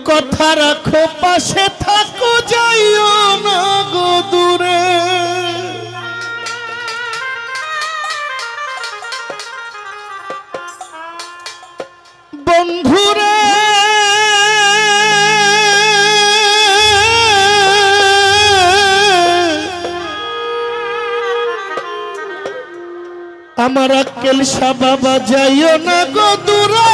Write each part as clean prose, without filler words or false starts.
কথা রাখো পাশে থাকো যাইও না গো দূরে বন্ধুরে আমার আক্কেল শাহ বাবা যাইও না গো দূরে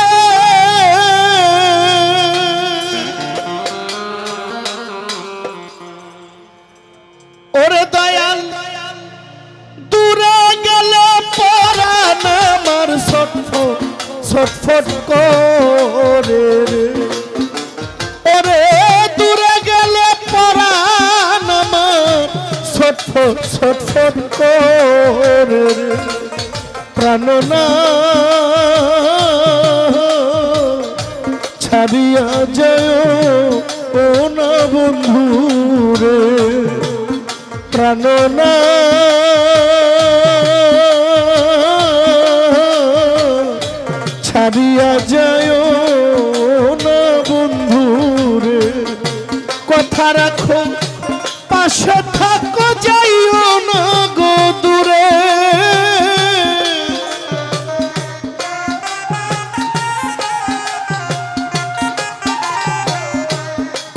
ওরে দয়াল দূরে গেলে পরাণ আমার ছটফট ছটফট করে রে ওরে দূরে গেলে পরাণ আমার ছটফট ছটফট করে রে প্রাণনা ছাড়িয়া যায় ও না বন্ধু রে প্রাণনা ছাড়িয়া যায় না বন্ধু রে কথা রাখো পাশে থাকো যাইও না গো দূরে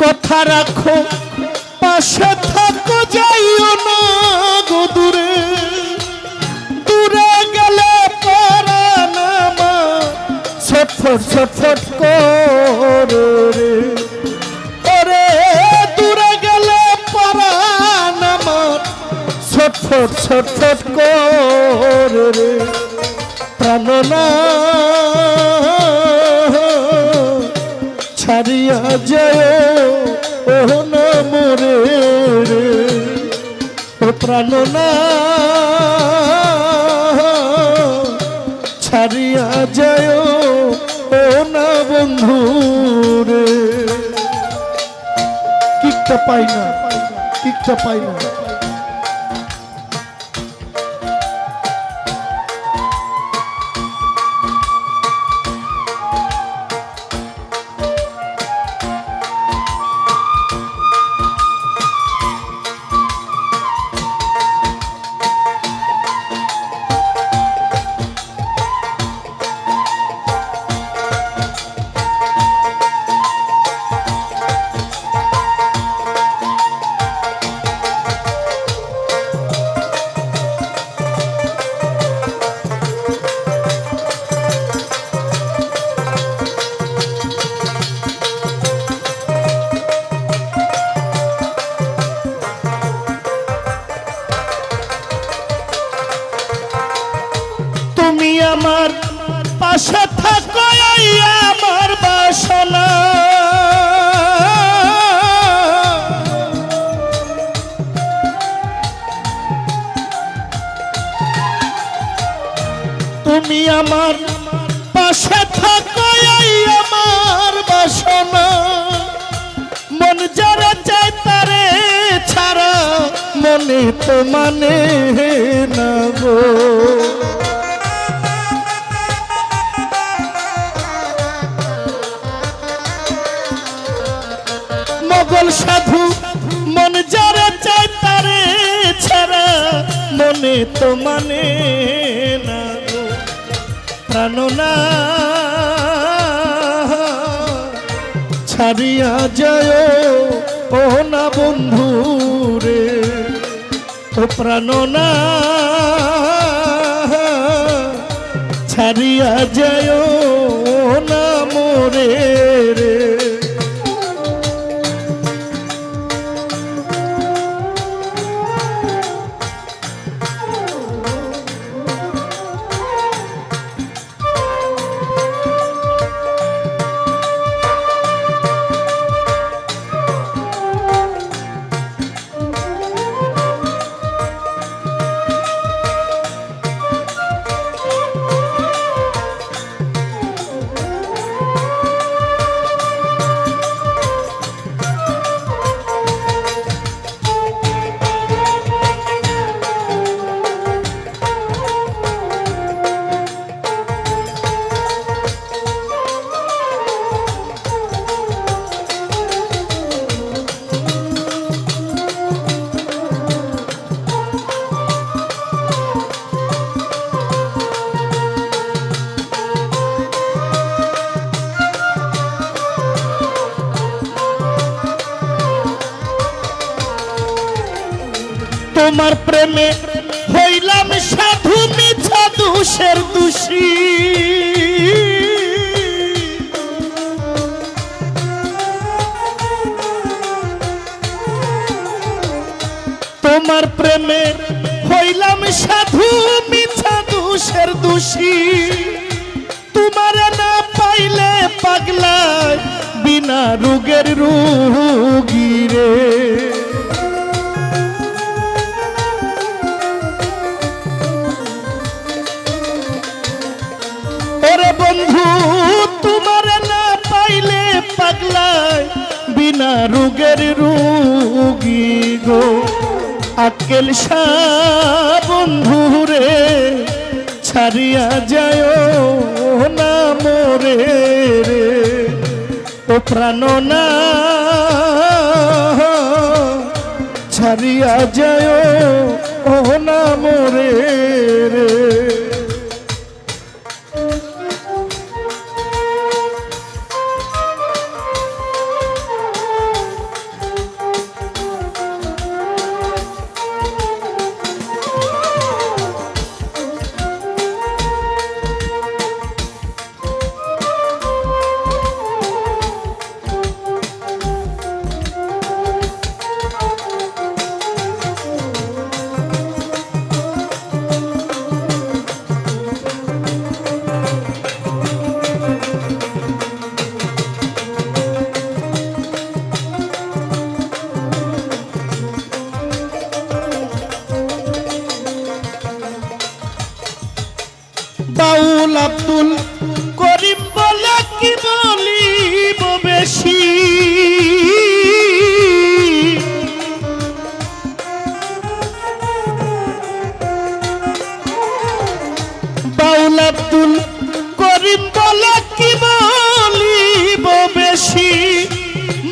কথা রাখো পাশে থাকো যাইও না গো দূরে দূরে গেলে পরাণ আমার ছটফট ছটফট করে রে ওরে দূরে গেলে পরাণ আমার ছটফট ছটফট করে রে প্রাণনা ছাড়িয়া যায় ও না মোরে রে ও প্রাণনা ছাড়িয়া যায় ও না বন্ধু রে কিকটা পাই না কিকটা পাই না তুমি আমার পাশে থাকো আমার বাসনা তুমি আমার পাশে থাকো আমার বাসনা মন যারা চায় তারে ছাড়া মনে তো মানে না গো মোগল সাধু মন যারা চায় তারে ছাড়া মনে তো মানে না গো প্রাণনা ছাড়িয়া যায় ও না বন্ধু রে ও প্রাণনা ছাড়িয়া যায় না মোরে রে তোমার প্রেমে হইলাম সাধু মিছা দোষের দোষী তোমার প্রেমে হইলাম সাধু মিছা দোষের দোষী তোমার না পাইলে পাগলায় বিনা রোগের রোগী রে ওরে বন্ধু তোমার না পাইলে পাগলায় বিনা রোগের রোগী গো আক্কেল শাহ বন্ধু রে ছাড়িয়া যায় না মোরে রে ও প্রাণ না ছাড়িয়া যায় ও না মোরে রে বাউল আব্দুল করিম বলে কি বলিব বেশি বাউল আব্দুল করিম বলে কি বলিব বেশি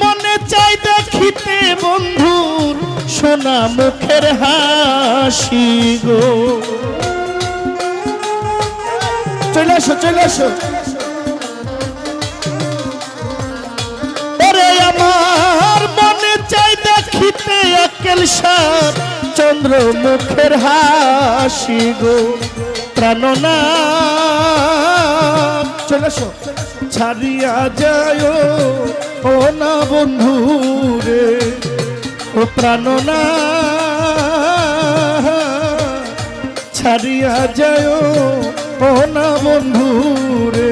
মনে চাই দেখিতে বন্ধুর সোনা মুখের হাসি গো চলে আসো ওরে আমার মনে চাই দেখিতে আক্কেল শাহ চন্দ্র মুখের হাসি গো প্রাণ না চলে আসো ছাড়িয়া যায় ও না বন্ধু রে ও প্রাণ না ছাড়িয়া যায় ও না বন্ধু রে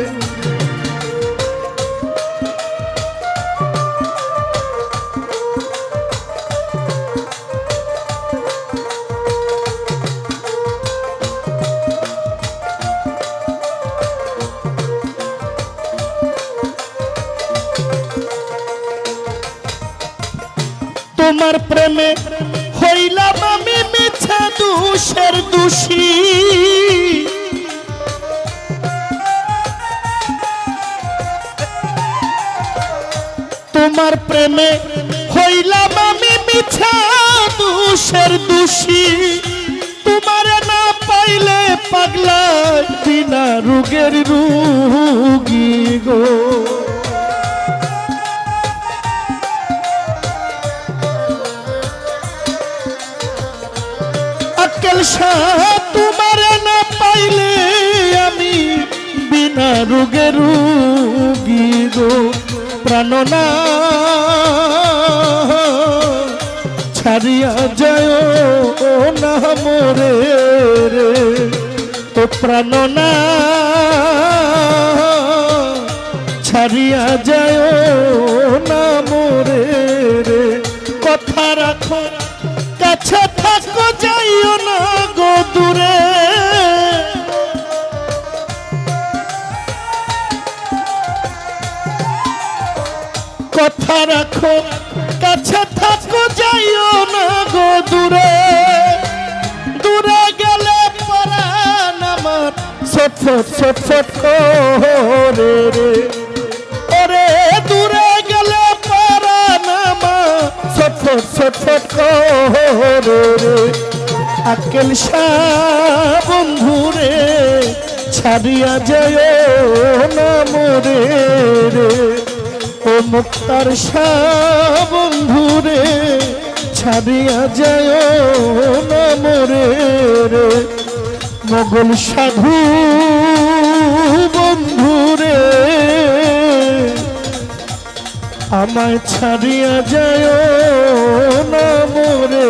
তোমার প্রেমে হইলাম আমি মিছা দোষের দোষী তোমার প্রেমে হইলাম আমি মিছা দোষের দোষী তোমার না পাইলে পাগলা বিনা রোগের রোগী গো আক্কেল শাহ তোমার না পাইলে আমি বিনা রোগের রোগী গো প্রাণ না ছাড়িয়া যায় ও না মোরে রে তো প্রাণ না ছাড়িয়া যায় না মোরে রে কথা রাখো কাছে থাকো যাইও না গো দূরে কথা রাখো কাছে থাকো যাইও না গো দূরে দূরে গেলে পরাণ আমার ছটফট করে রে ওরে দূরে গেলে পরাণ আমার ছটফট করে রে আক্কেল শাহ বন্ধু রে ছাড়িয়া যায় না মোরে রে ও মুক্তার শাহ বন্ধু রে ছাড়িয়া যায় না মোরে রে মোগল সাধু বন্ধুরে আমায় ছাড়িয়া যায় না মোরে